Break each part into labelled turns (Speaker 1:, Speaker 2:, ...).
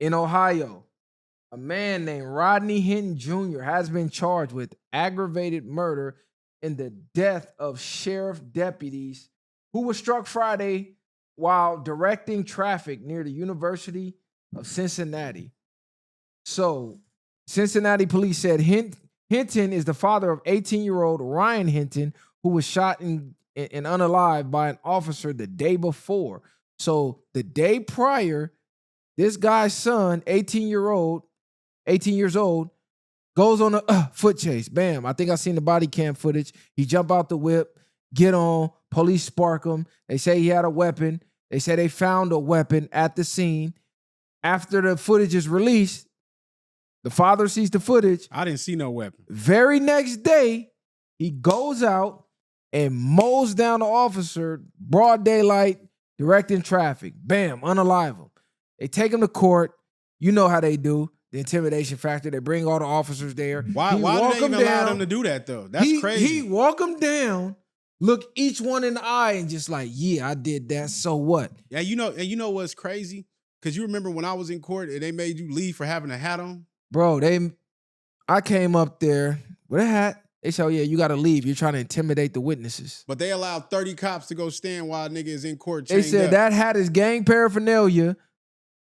Speaker 1: in Ohio, a man named Rodney Hinton Jr. has been charged with aggravated murder in the death of sheriff deputies who were struck Friday while directing traffic near the University of Cincinnati. So, Cincinnati police said Hinton is the father of 18-year-old Ryan Hinton, who was shot and unalive by an officer the day before. So, the day prior, this guy's son, 18 years old, goes on a foot chase. Bam. I think I seen the body cam footage. He jump out the whip, get on, police spark him. They say he had a weapon. They say they found a weapon at the scene. After the footage is released, the father sees the footage.
Speaker 2: I didn't see no weapon.
Speaker 1: Very next day, he goes out and mows down the officer, broad daylight, directing traffic. Bam, unalive him. They take him to court. You know how they do. The intimidation factor. They bring all the officers there.
Speaker 2: Why do they even allow them to do that, though? That's crazy.
Speaker 1: He walk them down, look each one in the eye, and just like, yeah, I did that. So what?
Speaker 2: Yeah, you know what's crazy? Because you remember when I was in court and they made you leave for having a hat on?
Speaker 1: Bro, I came up there with a hat. They said, oh, yeah, you got to leave. You're trying to intimidate the witnesses.
Speaker 2: But they allowed 30 cops to go stand while a nigga is in court.
Speaker 1: They said that hat is gang paraphernalia.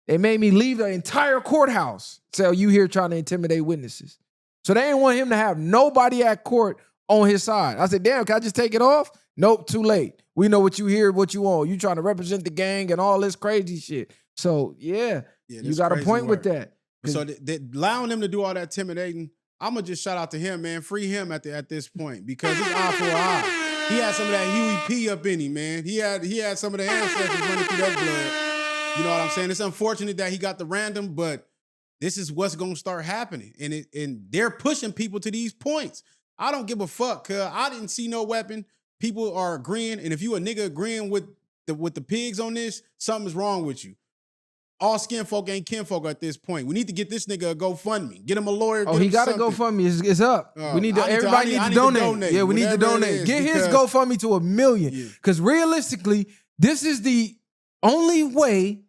Speaker 1: They made me leave the entire courthouse. So you here trying to intimidate witnesses. So they didn't want him to have nobody at court on his side. I said, damn, can I just take it off? Nope, too late. We know what you hear, what you want. You trying to represent the gang and all this crazy shit. So, yeah you got a point with that.
Speaker 2: So allowing them to do all that intimidating, I'm going to just shout out to him, man. Free him at this point because he's eye for an eye. He had some of that Huey P up in him, man. He had some of the ancestors running through that blood. You know what I'm saying? It's unfortunate that he got the random, but this is what's going to start happening. And they're pushing people to these points. I don't give a fuck, cuz I didn't see no weapon. People are agreeing, and if you a nigga agreeing with the pigs on this, something's wrong with you. All skin folk ain't kinfolk at this point. We need to get this nigga a GoFundMe. Get him a lawyer.
Speaker 1: Oh, he got a GoFundMe. It's up. We need to. Everybody needs to donate. Yeah, we need to donate. Get his GoFundMe to 1 million. Because realistically, this is the only way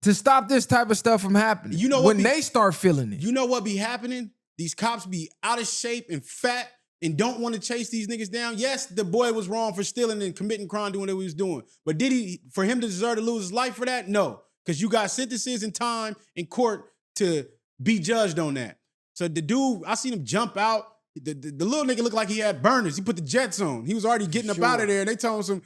Speaker 1: to stop this type of stuff from happening. You know when they start feeling it.
Speaker 2: You know what be happening? These cops be out of shape and fat and don't want to chase these niggas down. Yes, the boy was wrong for stealing and committing crime, doing what he was doing. But for him to deserve to lose his life for that? No. Because you got sentences and time in court to be judged on that. So the dude, I seen him jump out. The little nigga looked like he had burners. He put the jets on. He was already getting up out of there. And they told him some,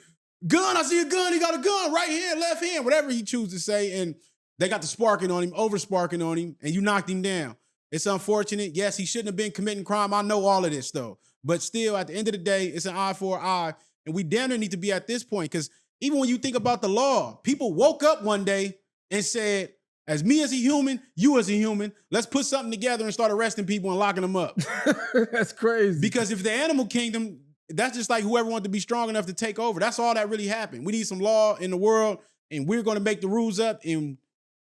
Speaker 2: gun, I see a gun. He got a gun, right hand, left hand, whatever he chooses to say. And they got the sparking on him, over sparking on him, and you knocked him down. It's unfortunate. Yes, he shouldn't have been committing crime. I know all of this, though. But still, at the end of the day, it's an eye for an eye. And we damn near need to be at this point. Because even when you think about the law, people woke up one day and said, as me as a human, you as a human, let's put something together and start arresting people and locking them up.
Speaker 1: That's crazy.
Speaker 2: Because if the animal kingdom, that's just like whoever wanted to be strong enough to take over. That's all that really happened. We need some law in the world, and we're going to make the rules up, and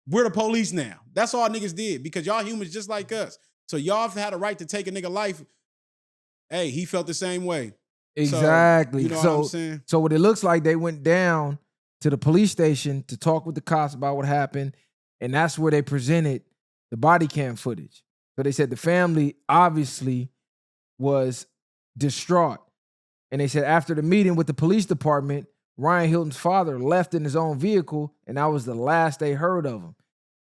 Speaker 2: we're the police now. That's all niggas did, because y'all humans just like us. So y'all had a right to take a nigga life. Hey, he felt the same way.
Speaker 1: Exactly.
Speaker 2: So, you know what I'm saying?
Speaker 1: So what it looks like, they went down to the police station to talk with the cops about what happened, and that's where they presented the body cam footage. So they said the family obviously was distraught. And they said after the meeting with the police department, Ryan Hilton's father left in his own vehicle, and that was the last they heard of him.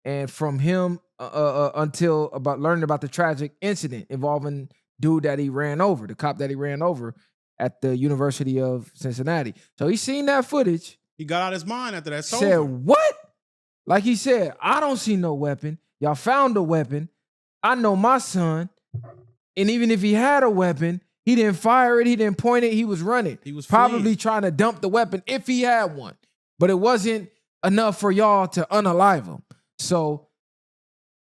Speaker 1: And from him until about learning about the tragic incident involving dude that he ran over, the cop that he ran over at the University of Cincinnati. So he seen that footage.
Speaker 2: He got out his mind after that.
Speaker 1: Said, what? Like he said, I don't see no weapon. Y'all found a weapon. I know my son. And even if he had a weapon, he didn't fire it. He didn't point it. He was running. He was probably trying to dump the weapon if he had one. But it wasn't enough for y'all to unalive him. So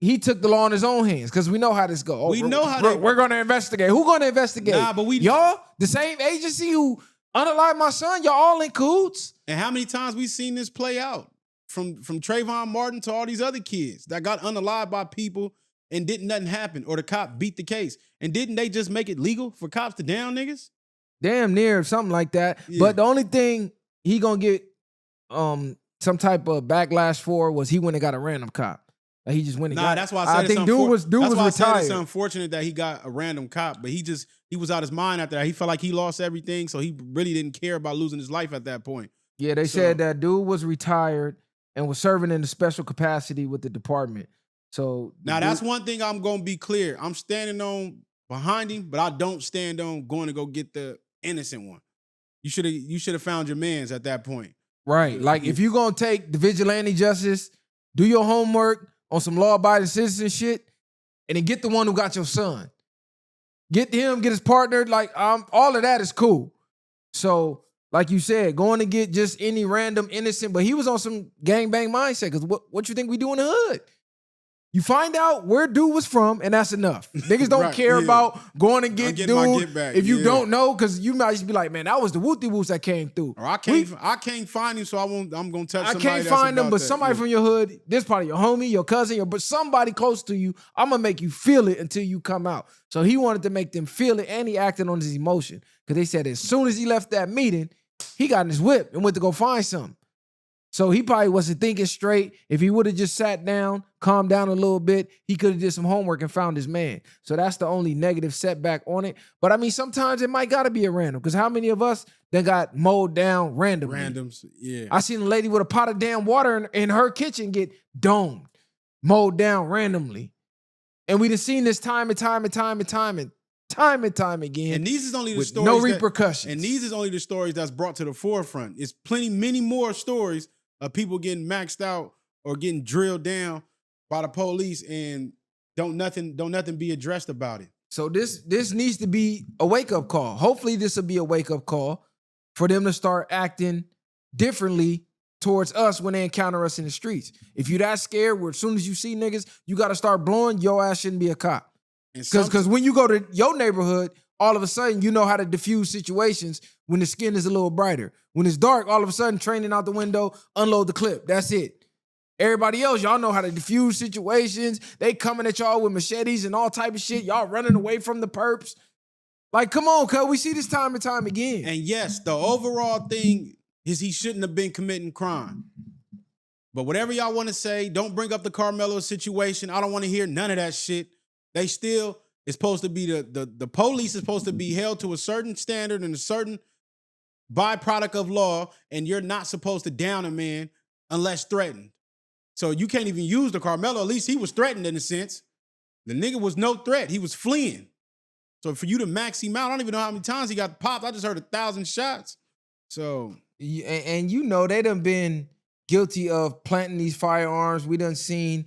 Speaker 1: he took the law in his own hands, because we know how this goes.
Speaker 2: We know how
Speaker 1: we're going to investigate. Who going to investigate?
Speaker 2: Nah, but
Speaker 1: y'all, the same agency who unalive my son, y'all all in cahoots.
Speaker 2: And how many times we seen this play out? From Trayvon Martin to all these other kids that got unalived by people and nothing happen, or the cop beat the case. And didn't they just make it legal for cops to down niggas?
Speaker 1: Damn near, something like that. Yeah. But the only thing he gonna get some type of backlash for was he went and got a random cop. Like he just went and
Speaker 2: Nah,
Speaker 1: got
Speaker 2: that's why I said
Speaker 1: I think dude was
Speaker 2: that's why I said
Speaker 1: retired.
Speaker 2: it's unfortunate that he got a random cop, but he was out his mind after that. He felt like he lost everything, so he really didn't care about losing his life at that point.
Speaker 1: Yeah, they said that dude was retired and was serving in a special capacity with the department. So
Speaker 2: now that's one thing I'm gonna be clear. I'm standing on behind him, but I don't stand on going to go get the innocent one. You should have found your mans at that point.
Speaker 1: Right. Like if you're gonna take the vigilante justice, do your homework on some law-abiding citizen shit, and then get the one who got your son. Get him, get his partner. Like all of that is cool. So, like you said, going to get just any random innocent, but he was on some gangbang mindset. Because what you think we do in the hood? You find out where dude was from, and that's enough. Niggas don't care about going to get dude if you don't know, because you might just be like, man, that was the wooty woos that came through.
Speaker 2: Or I can't find him, so I'm gonna tell somebody.
Speaker 1: I can't find them, but somebody from your hood, this probably your homie, your cousin, but somebody close to you, I'm gonna make you feel it until you come out. So he wanted to make them feel it, and he acted on his emotion. Because they said as soon as he left that meeting, he got in his whip and went to go find something. So he probably wasn't thinking straight. If he would have just sat down, calmed down a little bit, he could have did some homework and found his man. So that's the only negative setback on it. But I mean, sometimes it might gotta be a random. Because how many of us that got mowed down randomly?
Speaker 2: Randoms, yeah.
Speaker 1: I seen a lady with a pot of damn water in her kitchen get domed, mowed down randomly. And we done seen this time and time again.
Speaker 2: And these is only the
Speaker 1: with
Speaker 2: stories.
Speaker 1: No repercussions.
Speaker 2: And these is only the stories that's brought to the forefront. It's many more stories of people getting maxed out or getting drilled down by the police, and don't nothing be addressed about it.
Speaker 1: So this needs to be a wake-up call. Hopefully this will be a wake-up call for them to start acting differently towards us when they encounter us in the streets. If you're that scared, where as soon as you see niggas, you got to start blowing, your ass shouldn't be a cop. Because when you go to your neighborhood, all of a sudden you know how to diffuse situations when the skin is a little brighter. When it's dark, all of a sudden training out the window, unload the clip. That's it. Everybody else, y'all know how to diffuse situations. They coming at y'all with machetes and all type of shit. Y'all running away from the perps. Like, come on, cuz we see this time and time again.
Speaker 2: And yes, the overall thing is he shouldn't have been committing crime. But whatever y'all want to say, don't bring up the Carmelo situation. I don't want to hear none of that shit. They still is supposed to be the police is supposed to be held to a certain standard and a certain byproduct of law, and you're not supposed to down a man unless threatened. So you can't even use the Carmelo. At least he was threatened in a sense. The nigga was no threat. He was fleeing. So for you to max him out, I don't even know how many times he got popped. I just heard 1,000 shots. So
Speaker 1: and you know they done been guilty of planting these firearms. We done seen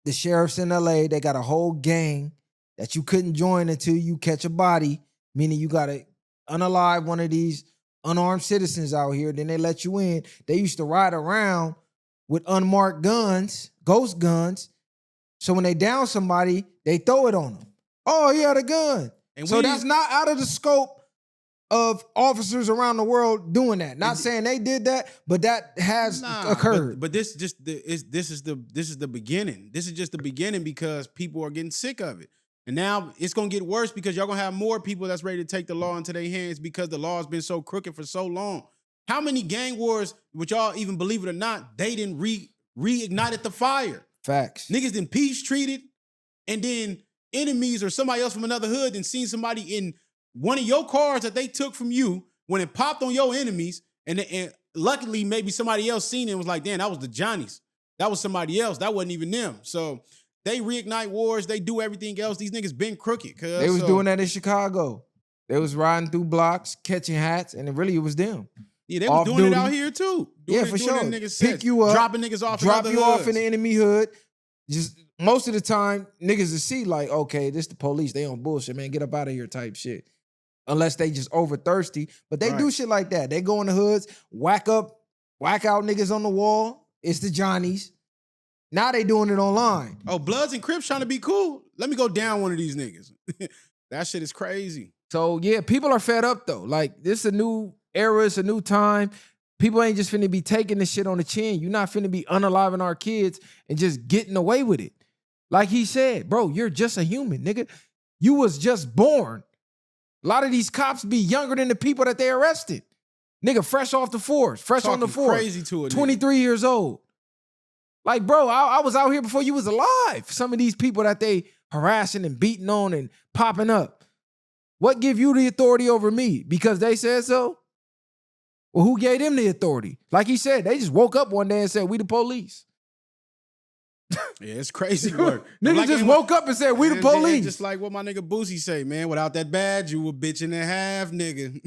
Speaker 1: the sheriffs in LA, they got a whole gang that you couldn't join until you catch a body, meaning you got to unalive one of these unarmed citizens out here. Then they let you in. They used to ride around with unmarked guns, ghost guns. So when they down somebody, they throw it on them. Oh, he had a gun. And so that's not out of the scope of officers around the world doing that. Not saying they did that, but that has occurred.
Speaker 2: But this is the beginning. This is just the beginning because people are getting sick of it. And now it's gonna get worse because y'all gonna have more people that's ready to take the law into their hands because the law has been so crooked for so long. How many gang wars, which y'all even believe it or not, they didn't reignited the fire?
Speaker 1: Facts.
Speaker 2: Niggas didn't peace treated, and then enemies or somebody else from another hood and seen somebody in one of your cars that they took from you when it popped on your enemies, and luckily maybe somebody else seen it and was like, damn, that was the Johnnies. That was somebody else. That wasn't even them. So they reignite wars. They do everything else. These niggas been crooked.
Speaker 1: They was doing that in Chicago. They was riding through blocks, catching hats, and it was them.
Speaker 2: Yeah, they was doing it out here too.
Speaker 1: For sure. Pick you up,
Speaker 2: dropping niggas off,
Speaker 1: drop you off in the enemy hood. Just most of the time, niggas will see like, okay, this the police. They on bullshit, man. Get up out of here type shit. Unless they just over thirsty. But they do shit like that. They go in the hoods, whack out niggas on the wall. It's the Johnnies. Now they doing it online.
Speaker 2: Oh, Bloods and Crips trying to be cool. Let me go down one of these niggas. That shit is crazy.
Speaker 1: So yeah, people are fed up though. Like this is a new era. It's a new time. People ain't just finna be taking this shit on the chin. You're not finna be unaliving our kids and just getting away with it. Like he said, bro, you're just a human, nigga. You was just born. A lot of these cops be younger than the people that they arrested. Nigga, fresh off the force, fresh on the force.
Speaker 2: Crazy to it.
Speaker 1: 23 years old. Like, bro, I was out here before you was alive. Some of these people that they harassing and beating on and popping up. What give you the authority over me? Because they said so? Well, who gave them the authority? Like he said, they just woke up one day and said, we the police.
Speaker 2: Yeah, it's crazy work.
Speaker 1: Niggas
Speaker 2: like,
Speaker 1: just woke up and said, we the police.
Speaker 2: Just like what my nigga Boosie say, man, without that badge, you a bitch and a half, nigga.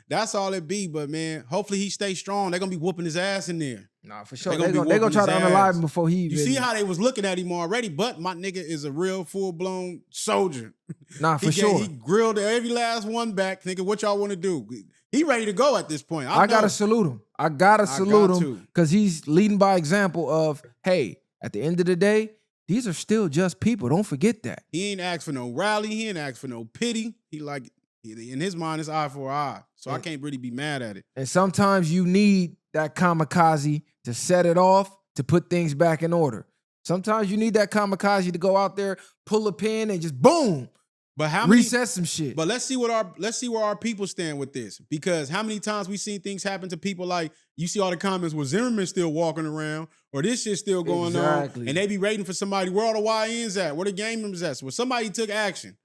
Speaker 2: That's all it be. But, man, hopefully he stay strong. They're going to be whooping his ass in there.
Speaker 1: Nah, for sure.
Speaker 2: They
Speaker 1: gonna try to unalive him before he
Speaker 2: You see how they was looking at him already, but my nigga is a real full-blown soldier.
Speaker 1: Nah, for sure.
Speaker 2: He grilled every last one back. Nigga, what y'all want to do? He ready to go at this point.
Speaker 1: I gotta salute him. I gotta salute him because he's leading by example of, hey, at the end of the day, these are still just people. Don't forget that.
Speaker 2: He ain't asked for no rally. He ain't asked for no pity. He like, in his mind, it's eye for eye. So I can't really be mad at it.
Speaker 1: And sometimes you need that kamikaze to set it off, to put things back in order. Sometimes you need that kamikaze to go out there, pull a pin, and just boom.
Speaker 2: But how many,
Speaker 1: reset some shit.
Speaker 2: But let's see where our people stand with this. Because how many times we seen things happen to people like, you see all the comments where Zimmerman still walking around, or this shit still going on, and they be waiting for somebody. Where all the YNs at? Where the gang members at? So when somebody took action,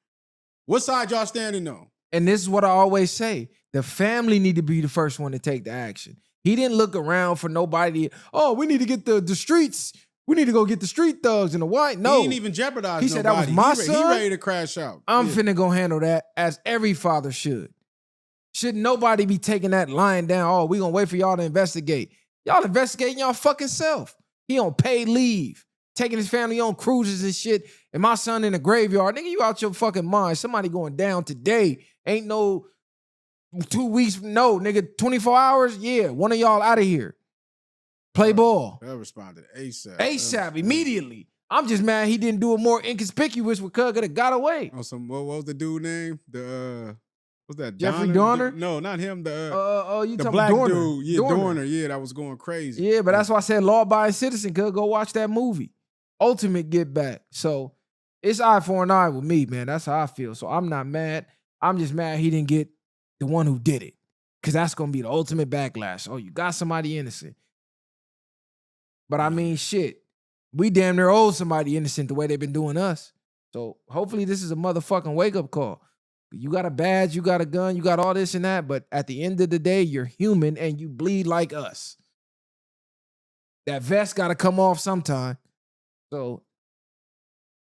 Speaker 2: what side y'all standing on?
Speaker 1: And this is what I always say. The family need to be the first one to take the action. He didn't look around for nobody. Oh, we need to get the streets. We need to go get the street thugs and the white. No.
Speaker 2: He didn't even jeopardize
Speaker 1: He said that was my son.
Speaker 2: He ready to crash out.
Speaker 1: I'm finna go handle that as every father should. Should nobody be taking that lying down, oh, we gonna wait for y'all to investigate. Y'all investigating y'all fucking self. He on paid leave, taking his family on cruises and shit, and my son in the graveyard. Nigga, you out your fucking mind. Somebody going down today. Ain't no 2 weeks, no, nigga, 24 hours? Yeah, one of y'all out of here. Play ball.
Speaker 2: They'll respond to ASAP.
Speaker 1: ASAP, immediately. I'm just mad he didn't do it more inconspicuous where Cuz could have got away.
Speaker 2: Oh, what was the dude name? What's that?
Speaker 1: Jeffrey Dorner?
Speaker 2: No, not him.
Speaker 1: You
Speaker 2: the
Speaker 1: talking
Speaker 2: black
Speaker 1: Dorner.
Speaker 2: dude. Yeah, Dorner. Yeah, that was going crazy.
Speaker 1: Yeah, but that's why I said law-abiding citizen could go watch that movie. Ultimate Get Back. So it's eye for an eye with me, man. That's how I feel. So I'm not mad. I'm just mad he didn't get the one who did it. Because that's going to be the ultimate backlash. Oh, you got somebody innocent. But I mean, shit, we damn near owe somebody innocent the way they've been doing us. So hopefully this is a motherfucking wake-up call. You got a badge, you got a gun, you got all this and that, but at the end of the day, you're human and you bleed like us. That vest got to come off sometime. So